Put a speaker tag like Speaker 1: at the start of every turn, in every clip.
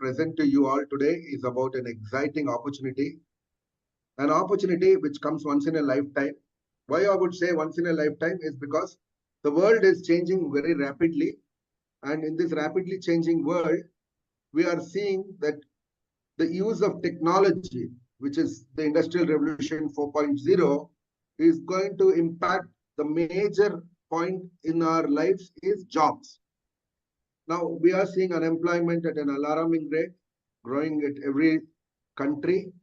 Speaker 1: present to you all today is about an exciting opportunity, an opportunity which comes once in a lifetime. Why I would say once in a lifetime is because the world is changing very rapidly. And in this rapidly changing world, we are seeing that the use of technology, which is the Industrial Revolution 4.0, is going to impact the major point in our lives is jobs. Now, we are seeing unemployment at an alarming rate, growing at every country.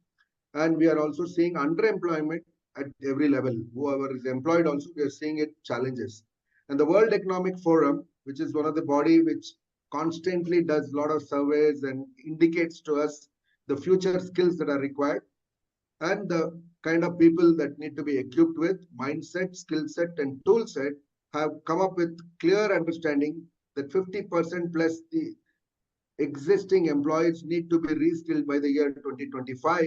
Speaker 1: And we are also seeing underemployment at every level. Whoever is employed also, we are seeing it challenges. And the World Economic Forum, which is one of the body which constantly does a lot of surveys and indicates to us the future skills that are required and the kind of people that need to be equipped with mindset, skill set, and tool set, have come up with clear understanding that 50% plus the existing employees need to be reskilled by the year 2025.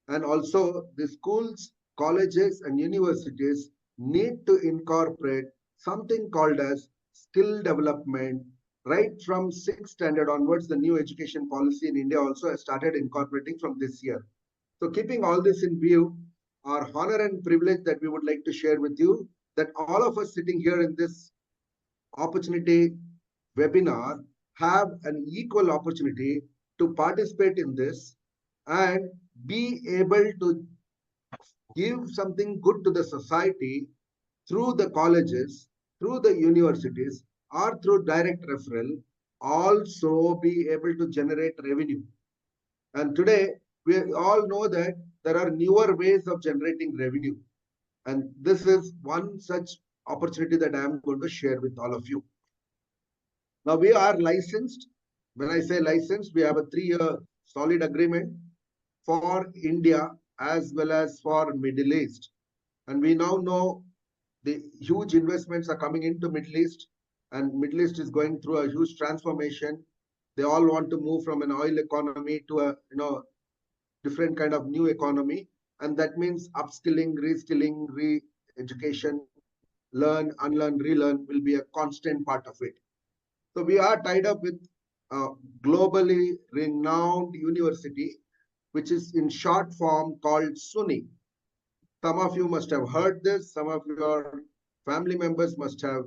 Speaker 1: And also the schools, colleges, and universities need to incorporate something called as skill development. Right from 6th standard onwards, the new education policy in India also has started incorporating from this year. So keeping all this in view, our honor and privilege that we would like to share with you, that all of us sitting here in this opportunity webinar have an equal opportunity to participate in this and be able to give something good to the society through the colleges, through the universities, or through direct referral, also be able to generate revenue. And today, we all know that there are newer ways of generating revenue. And this is one such opportunity that I am going to share with all of you. Now, we are licensed. When I say licensed, we have a 3-year solid agreement for India as well as for Middle East. And we now know the huge investments are coming into Middle East, and Middle East is going through a huge transformation. They all want to move from an oil economy to a different kind of new economy. And that means upskilling, reskilling, re-education, learn, unlearn, relearn will be a constant part of it. So we are tied up with a globally renowned university, which is in short form called SUNY. Some of you must have heard this. Some of your family members must have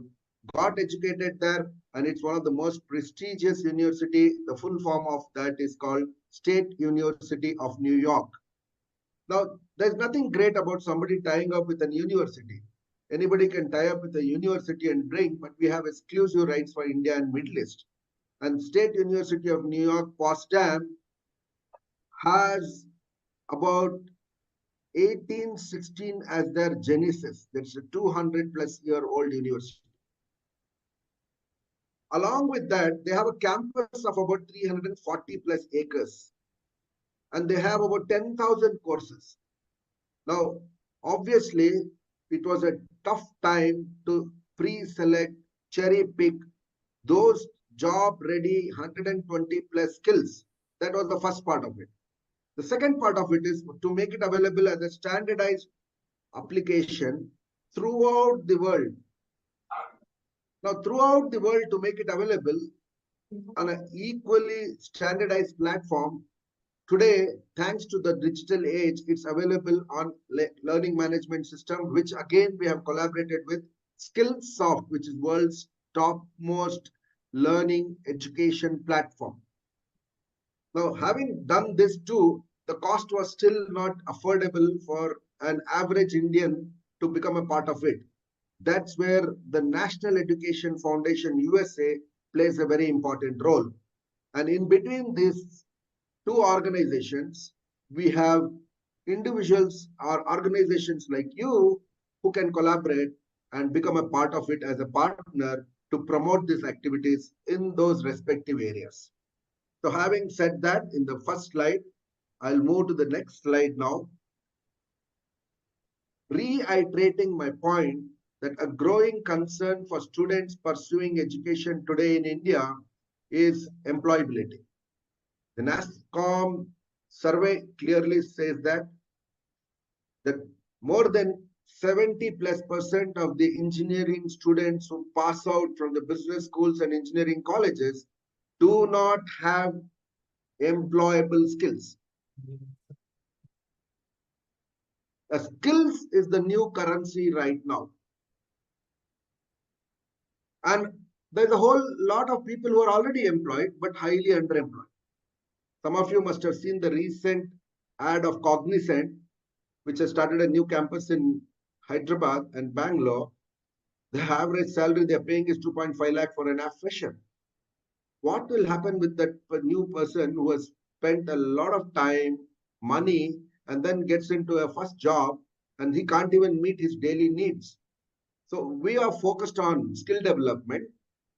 Speaker 1: got educated there. And it's one of the most prestigious university. The full form of that is called State University of New York. Now, there's nothing great about somebody tying up with an university. Anybody can tie up with a university and bring, but we have exclusive rights for India and Middle East. And State University of New York, Potsdam, has about 1816 as their genesis. That's a 200-plus-year-old university. Along with that, they have a campus of about 340-plus acres. And they have about 10,000 courses. Now, obviously, it was a tough time to pre-select, cherry-pick those job-ready 120-plus skills. That was the first part of it. The second part of it is to make it available as a standardized application throughout the world. Now, throughout the world, to make it available on an equally standardized platform, today, thanks to the digital age, it's available on learning management system, which again, we have collaborated with Skillsoft, which is world's topmost learning education platform. Now, having done this too, the cost was still not affordable for an average Indian to become a part of it. That's where the National Education Foundation USA plays a very important role. And in between these two organizations, we have individuals or organizations like you who can collaborate and become a part of it as a partner to promote these activities in those respective areas. So having said that, in the first slide, I'll move to the next slide now. Reiterating my point that a growing concern for students pursuing education today in India is employability. The NASSCOM survey clearly says that more than 70+% of the engineering students who pass out from the business schools and engineering colleges do not have employable skills. Skills is the new currency right now. And there's a whole lot of people who are already employed but highly underemployed. Some of you must have seen the recent ad of Cognizant, which has started a new campus in Hyderabad and Bangalore. The average salary they're paying is 2.5 lakh for an fresher. What will happen with that new person who has spent a lot of time, money, and then gets into a first job and he can't even meet his daily needs? So we are focused on skill development,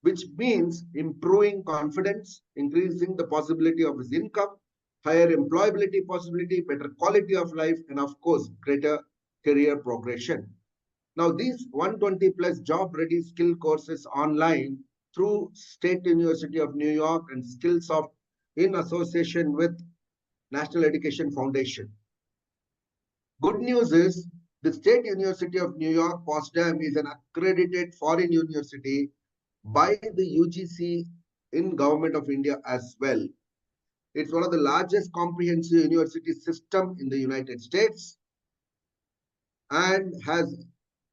Speaker 1: which means improving confidence, increasing the possibility of his income, higher employability possibility, better quality of life, and of course, greater career progression. Now, these 120 plus job ready skill courses online through State University of New York and Skillsoft in association with National Education Foundation. Good news is the State University of New York, Potsdam is an accredited foreign university by the UGC in Government of India as well. It's one of the largest comprehensive university system in the United States and has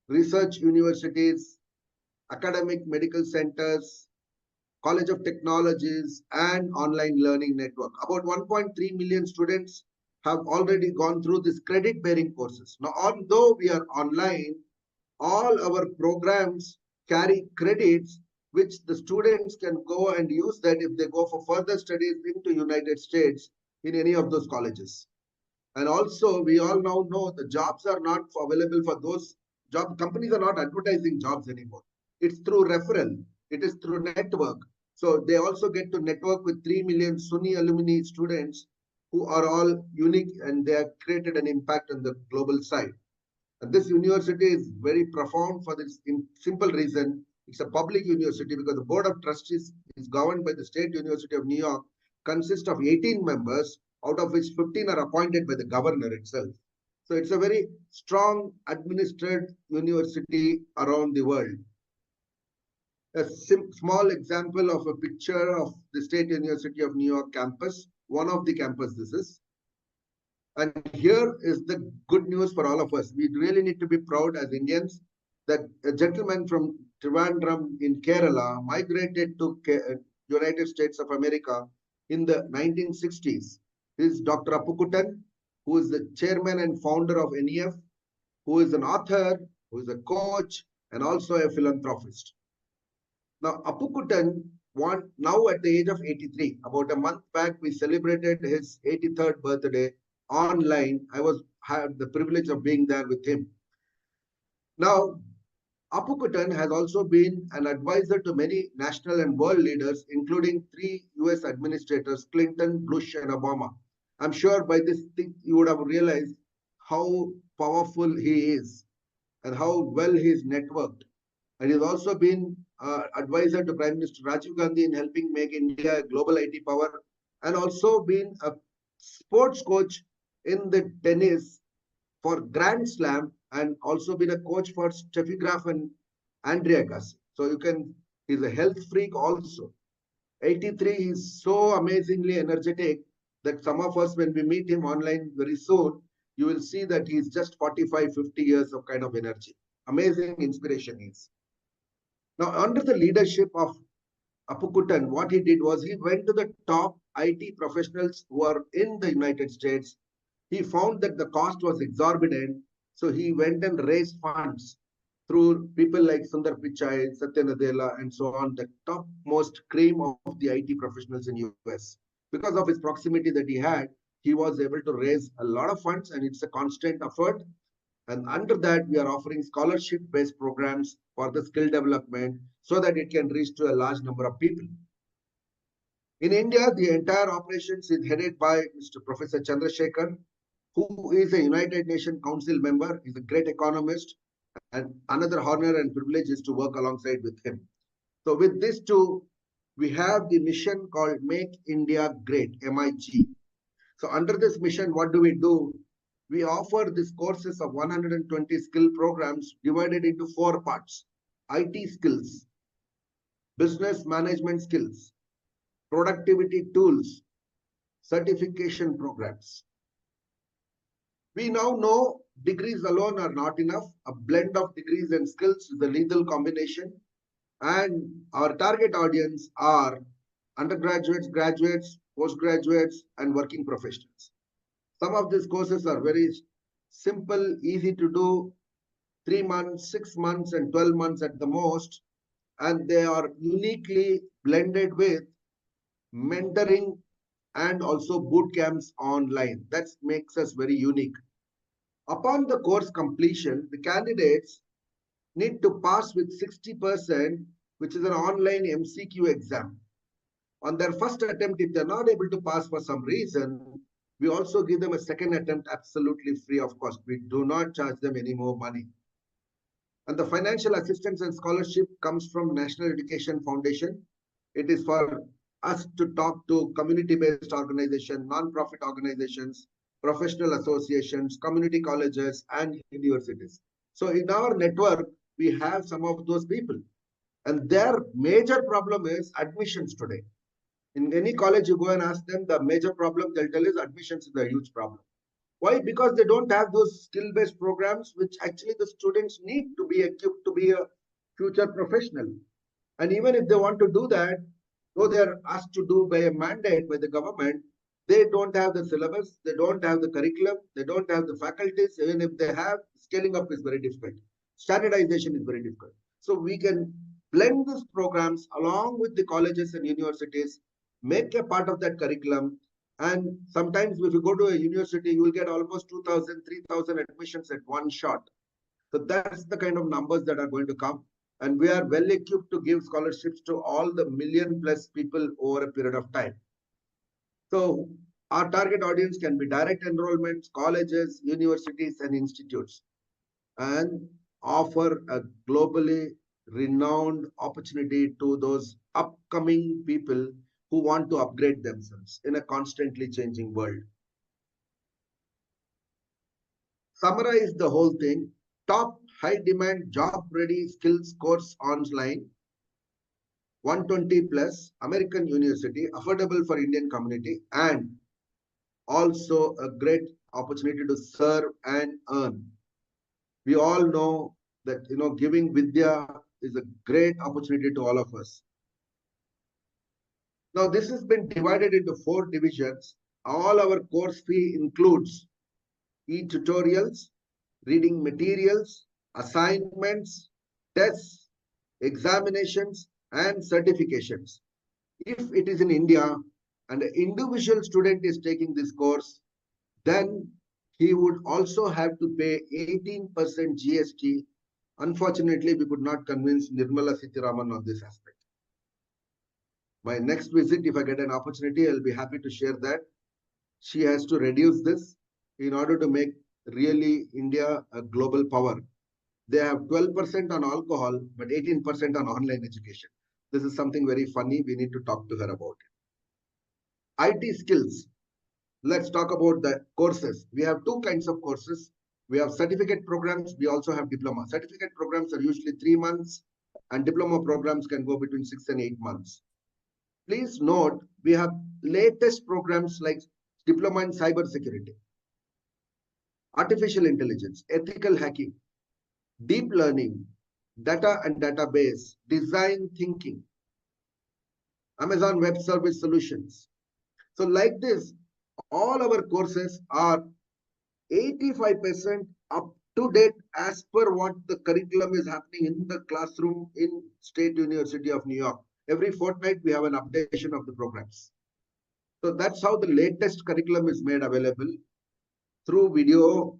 Speaker 1: research universities, academic medical centers, College of Technologies, and online learning network. About 1.3 million students have already gone through these credit-bearing courses. Now, although we are online, all our programs carry credits which the students can go and use that if they go for further studies into United States in any of those colleges. And also, we all now know the jobs are not available for those job companies are not advertising jobs anymore. It's through referral. It is through network. So they also get to network with 3 million Sunni alumni students who are all unique and they have created an impact on the global side. And this university is very profound for this simple reason. It's a public university because the board of trustees is governed by the State University of New York, consists of 18 members, out of which 15 are appointed by the governor itself. So it's a very strong administered university around the world. A small example of a picture of the State University of New York campus, one of the campus this is. And here is the good news for all of us. We really need to be proud as Indians that a gentleman from Trivandrum in Kerala migrated to United States of America in the 1960s. This is Dr. Appukutan, who is the chairman and founder of NEF, who is an author, who is a coach, and also a philanthropist. Now, Appukutan, now at the age of 83, about a month back, we celebrated his 83rd birthday online. I had the privilege of being there with him. Now, Appukutan has also been an advisor to many national and world leaders, including 3 US administrators, Clinton, Bush, and Obama. I'm sure by this thing you would have realized how powerful he is and how well he is networked. And he's also been advisor to Prime Minister Rajiv Gandhi in helping make India a global IT power, and also been a sports coach in the tennis for Grand Slam, and also been a coach for Steffi Graf and Andrea Gassi. So he's a health freak also. 83, he's so amazingly energetic that some of us, when we meet him online very soon, you will see that he's just 45, 50 years of kind of energy. Amazing inspiration is. Now, under the leadership of Appukutan, what he did was he went to the top IT professionals who are in the United States. He found that the cost was exorbitant. So he went and raised funds through people like Sundar Pichai, Satya Nadella, and so on, the topmost cream of the IT professionals in US. Because of his proximity that he had, he was able to raise a lot of funds, and it's a constant effort. And under that, we are offering scholarship-based programs for the skill development so that it can reach to a large number of people. In India, the entire operations is headed by Mr. Professor Chandrasekhar, who is a United Nations Council member. He's a great economist, and another honor and privilege is to work alongside with him. So with this too, we have the mission called Make India Great, MIG. So under this mission, what do? We offer these courses of 120 skill programs divided into 4 parts: IT skills, business management skills, productivity tools, certification programs. We now know degrees alone are not enough. A blend of degrees and skills is a lethal combination. And our target audience are undergraduates, graduates, postgraduates, and working professionals. Some of these courses are very simple, easy to do, 3 months, 6 months, and 12 months at the most. And they are uniquely blended with mentoring and also boot camps online. That makes us very unique. Upon the course completion, the candidates need to pass with 60%, which is an online MCQ exam. On their first attempt, if they're not able to pass for some reason, we also give them a second attempt absolutely free of cost. We do not charge them any more money. And the financial assistance and scholarship comes from National Education Foundation. It is for us to talk to community-based organizations, non-profit organizations, professional associations, community colleges, and universities. So in our network, we have some of those people. And their major problem is admissions today. In any college, you go and ask them, the major problem they'll tell is admissions is a huge problem. Why? Because they don't have those skill-based programs, which actually the students need to be equipped to be a future professional. And even if they want to do that, though they are asked to do by a mandate by the government, they don't have the syllabus, they don't have the curriculum, they don't have the faculties. Even if they have, scaling up is very difficult. Standardization is very difficult. So we can blend these programs along with the colleges and universities, make a part of that curriculum. And sometimes if you go to a university, you will get almost 2,000, 3,000 admissions at one shot. So that's the kind of numbers that are going to come. And we are well equipped to give scholarships to all the million plus people over a period of time. So our target audience can be direct enrollments, colleges, universities, and institutes, and offer a globally renowned opportunity to those upcoming people who want to upgrade themselves in a constantly changing world. Summarize the whole thing. Top high demand job ready skills course online, 120 plus, American university, affordable for Indian community, and also a great opportunity to serve and earn. We all know that giving Vidya is a great opportunity to all of us. Now, this has been divided into 4 divisions. All our course fee includes e-tutorials, reading materials, assignments, tests, examinations, and certifications. If it is in India and an individual student is taking this course, then he would also have to pay 18% GST. Unfortunately, we could not convince Nirmala Sitharaman on this aspect. My next visit, if I get an opportunity, I'll be happy to share that. She has to reduce this in order to make really India a global power. They have 12% on alcohol, but 18% on online education. This is something very funny. We need to talk to her about it. IT skills. Let's talk about the courses. We have 2 kinds of courses. We have certificate programs. We also have diploma. Certificate programs are usually 3 months, and diploma programs can go between 6 and 8 months. Please note, we have latest programs like diploma in cyber security, artificial intelligence, ethical hacking, deep learning, data and database, design thinking, Amazon Web Service Solutions. So like this, all our courses are 85% up to date as per what the curriculum is happening in the classroom in State University of New York. Every fortnight, we have an updation of the programs. So that's how the latest curriculum is made available through video,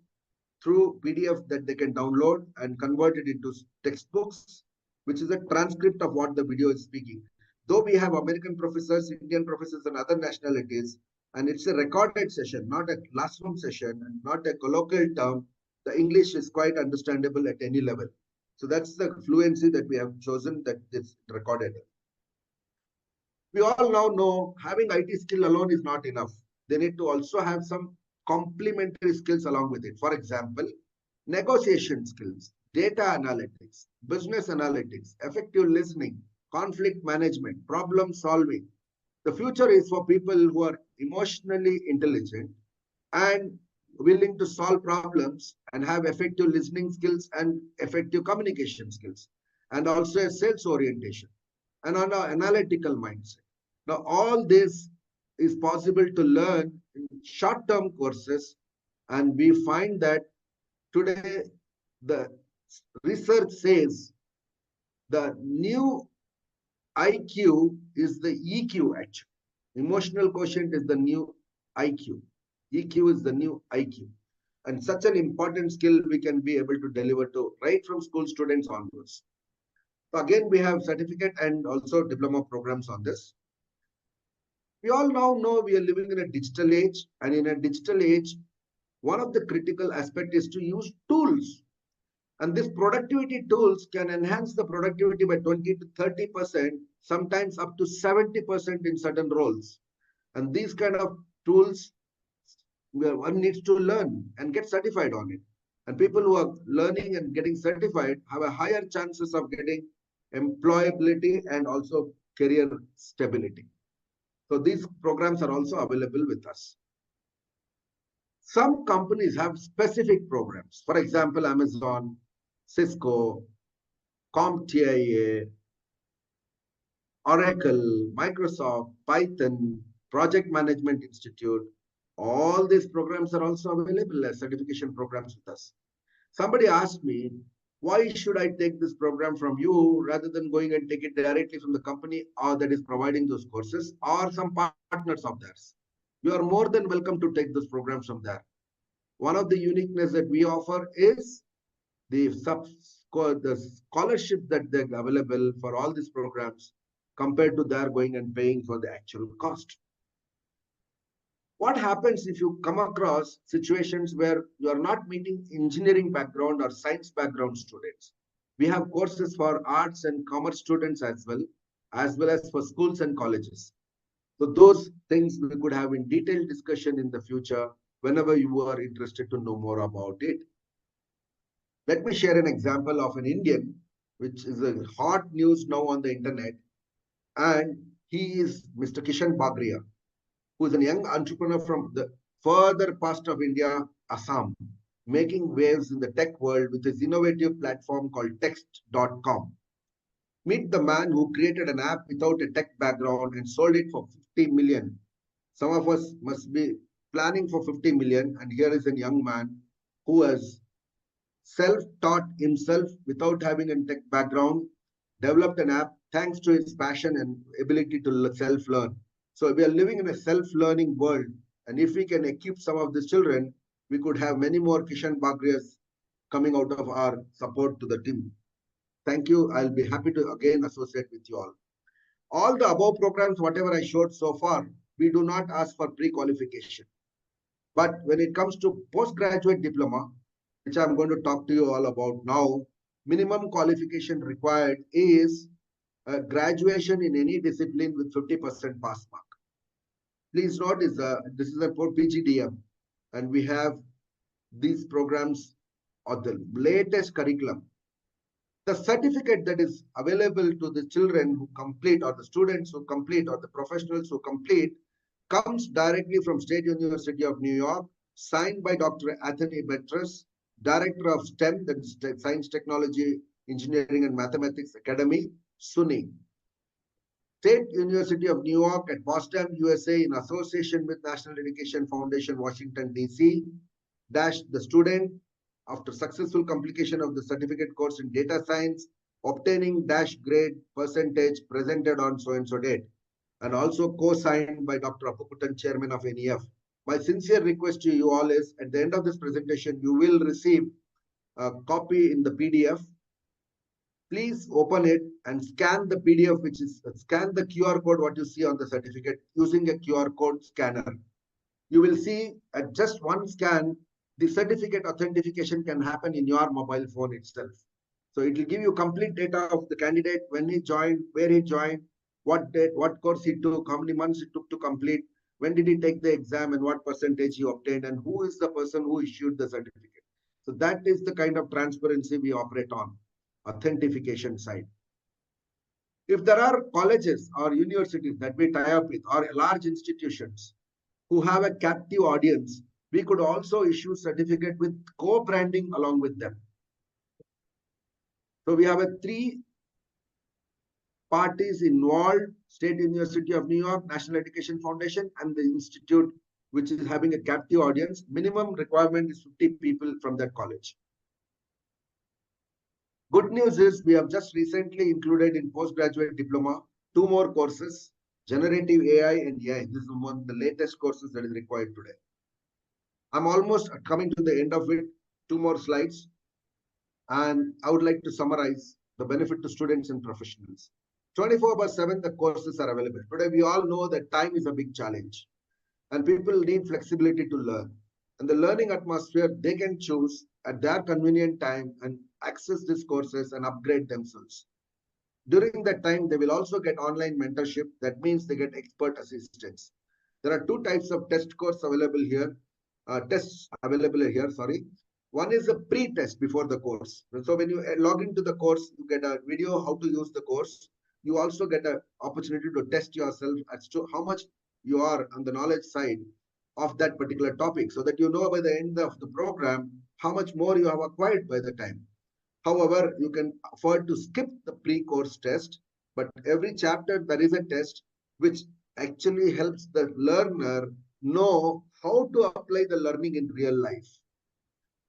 Speaker 1: through PDF that they can download and convert it into textbooks, which is a transcript of what the video is speaking. Though we have American professors, Indian professors, and other nationalities, and it's a recorded session, not a classroom session, and not a colloquial term, the English is quite understandable at any level. So that's the fluency that we have chosen, that is recorded. We all now know having IT skill alone is not enough. They need to also have some complementary skills along with it. For example, negotiation skills, data analytics, business analytics, effective listening, conflict management, problem solving. The future is for people who are emotionally intelligent and willing to solve problems and have effective listening skills and effective communication skills, and also a sales orientation and an analytical mindset. Now, all this is possible to learn in short-term courses, and we find that today the research says the new IQ is the EQ actually. Emotional quotient is the new IQ. EQ is the new IQ. And such an important skill we can be able to deliver to right from school students onwards. So again, we have certificate and also diploma programs on this. We all now know we are living in a digital age, and in a digital age, one of the critical aspects is to use tools. And these productivity tools can enhance the productivity by 20 to 30%, sometimes up to 70% in certain roles. And these kind of tools, one needs to learn and get certified on it. And people who are learning and getting certified have a higher chances of getting employability and also career stability. So these programs are also available with us. Some companies have specific programs. For example, Amazon, Cisco, CompTIA, Oracle, Microsoft, Python, Project Management Institute. All these programs are also available as certification programs with us. Somebody asked me, why should I take this program from you rather than going and take it directly from the company or that is providing those courses or some partners of theirs? You are more than welcome to take those programs from there. One of the uniqueness that we offer is the scholarship that they're available for all these programs compared to their going and paying for the actual cost. What happens if you come across situations where you are not meeting engineering background or science background students? We have courses for arts and commerce students as well as for schools and colleges. So those things we could have in detailed discussion in the future whenever you are interested to know more about it. Let me share an example of an Indian, which is a hot news now on the internet, and he is Mr. Kishan Bagria, who is a young entrepreneur from the further past of India, Assam, making waves in the tech world with his innovative platform called text.com. Meet the man who created an app without a tech background and sold it for 50 million. Some of us must be planning for 50 million, and here is a young man who has self-taught himself without having a tech background, developed an app thanks to his passion and ability to self-learn. So we are living in a self-learning world, and if we can equip some of these children, we could have many more Kishan Bagriyas coming out of our support to the team. Thank you. I'll be happy to again associate with you all. All the above programs, whatever I showed so far, we do not ask for pre-qualification. But when it comes to postgraduate diploma, which I'm going to talk to you all about now, minimum qualification required is a graduation in any discipline with 50% pass mark. Please note this is a PGDM, and we have these programs or the latest curriculum. The certificate that is available to the children who complete or the students who complete or the professionals who complete comes directly from State University of New York, signed by Dr. Anthony Betres, Director of STEM, that is Science, Technology, Engineering and Mathematics Academy, SUNY. State University of New York at Boston, USA, in association with National Education Foundation, Washington, D.C., dash the student, after successful completion of the certificate course in data science, obtaining dash grade percentage presented on so-and-so date, and also co-signed by Dr. Appukutan, Chairman of NEF. My sincere request to you all is, at the end of this presentation, you will receive a copy in the PDF. Please open it and scan the PDF, which is scan the QR code, what you see on the certificate using a QR code scanner. You will see at just one scan, the certificate authentication can happen in your mobile phone itself. So it will give you complete data of the candidate, when he joined, where he joined, what date, what course he took, how many months it took to complete, when did he take the exam and what percentage he obtained, and who is the person who issued the certificate. So that is the kind of transparency we operate on, authentication side. If there are colleges or universities that we tie up with or large institutions, who have a captive audience, we could also issue certificate with co-branding along with them. So we have a three parties involved: State University of New York, National Education Foundation, and the institute, which is having a captive audience. Minimum requirement is 50 people from that college. Good news is we have just recently included in postgraduate diploma 2 more courses: generative AI and AI. This is one of the latest courses that is required today. I'm almost coming to the end of it. 2 more slides. And I would like to summarize the benefit to students and professionals. 24/7, the courses are available. Today, we all know that time is a big challenge and people need flexibility to learn. And the learning atmosphere, they can choose at their convenient time and access these courses and upgrade themselves. During that time, they will also get online mentorship. That means they get expert assistance. There are 2 types of test course available here. Tests available here, sorry. One is a pre-test before the course. So when you log into the course, you get a video how to use the course. You also get an opportunity to test yourself as to how much you are on the knowledge side of that particular topic, so that you know by the end of the program how much more you have acquired by the time. However, you can afford to skip the pre-course test, but every chapter there is a test which actually helps the learner know how to apply the learning in real life.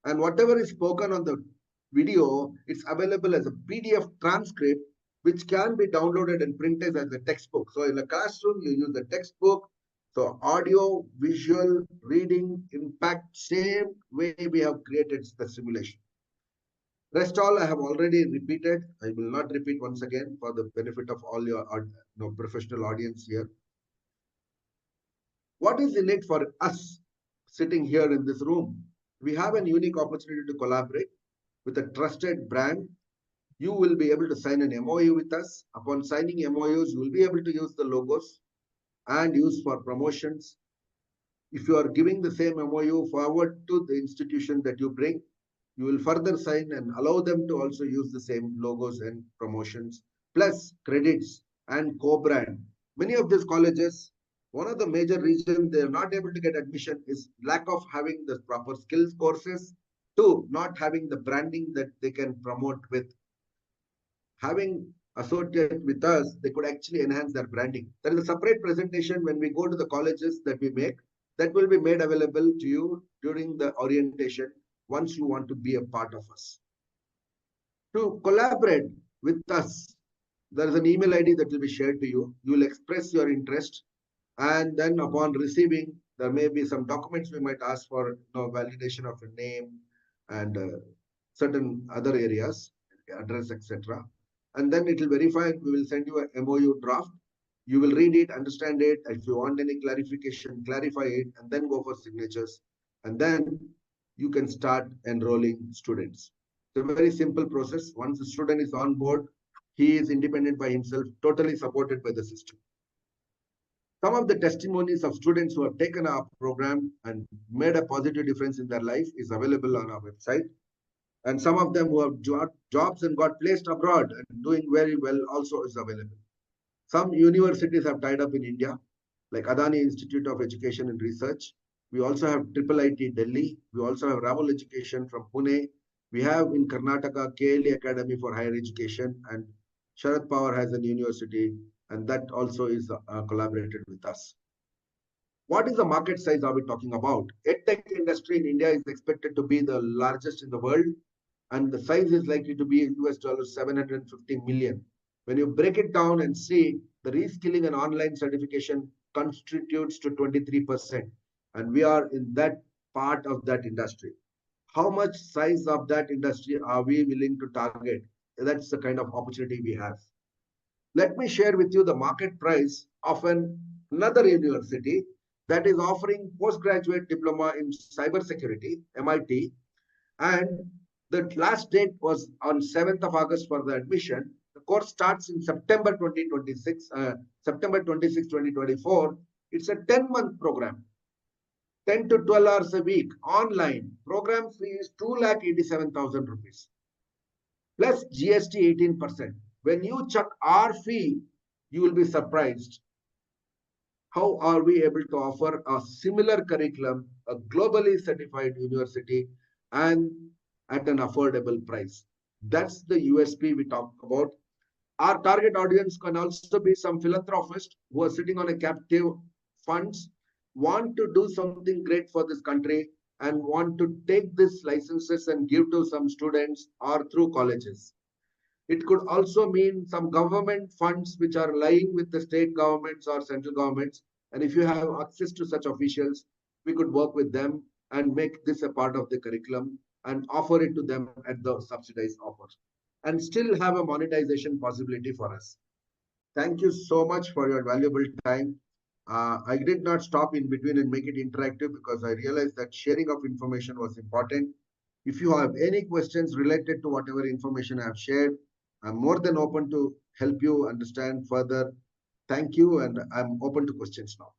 Speaker 1: And whatever is spoken on the video, it's available as a PDF transcript, which can be downloaded and printed as a textbook. So in a classroom, you use the textbook. So audio, visual, reading, impact, same way we have created the simulation. Rest all I have already repeated. I will not repeat once again for the benefit of all your professional audience here. What is in it for us sitting here in this room? We have a unique opportunity to collaborate with a trusted brand. You will be able to sign an MOU with us. Upon signing MOUs, you will be able to use the logos and use for promotions. If you are giving the same MOU forward to the institution that you bring, you will further sign and allow them to also use the same logos and promotions, plus credits and co-brand. Many of these colleges, one of the major reasons they are not able to get admission is lack of having the proper skills courses, 2, not having the branding that they can promote with. Having associated with us, they could actually enhance their branding. There is a separate presentation when we go to the colleges that we make, that will be made available to you during the orientation once you want to be a part of us. To collaborate with us, there is an email ID that will be shared to you. You will express your interest, and then upon receiving, there may be some documents we might ask for, validation of a name and certain other areas, address, etc. And then it will verify, and we will send you a MOU draft. You will read it, understand it. If you want any clarification, clarify it, and then go for signatures. And then you can start enrolling students. It's a very simple process. Once the student is on board, he is independent by himself, totally supported by the system. Some of the testimonies of students who have taken our program and made a positive difference in their life is available on our website. And some of them who have jobs and got placed abroad and doing very well also is available. Some universities have tied up in India, like Adani Institute of Education and Research. We also have IIIT Delhi. We also have Raval Education from Pune. We have in Karnataka KLE Academy for Higher Education, and Sharad Pawar has a university, and that also is collaborated with us. What is the market size are we talking about? EdTech industry in India is expected to be the largest in the world, and the size is likely to be US dollars 750 million. When you break it down and see, the reskilling and online certification constitutes to 23%, and we are in that part of that industry. How much size of that industry are we willing to target? That's the kind of opportunity we have. Let me share with you the market price of another university that is offering postgraduate diploma in cybersecurity, MIT, and the last date was on 7th of August for the admission. The course starts in September 2026, September 26, 2024. It's a 10-month program, 10 to 12 hours a week, online. Program fee is 2,87,000 rupees, plus GST 18%. When you check our fee, you will be surprised. how are we able to offer a similar curriculum, a globally certified university, and at an affordable price? That's the USP we talk about. Our target audience can also be some philanthropists who are sitting on a captive funds, want to do something great for this country, and want to take these licenses and give to some students or through colleges. It could also mean some government funds which are lying with the state governments or central governments. And if you have access to such officials, we could work with them and make this a part of the curriculum and offer it to them at the subsidized offers and still have a monetization possibility for us. Thank you so much for your valuable time. I did not stop in between and make it interactive because I realized that sharing of information was important. If you have any questions related to whatever information I have shared, I'm more than open to help you understand further. Thank you, and I'm open to questions now.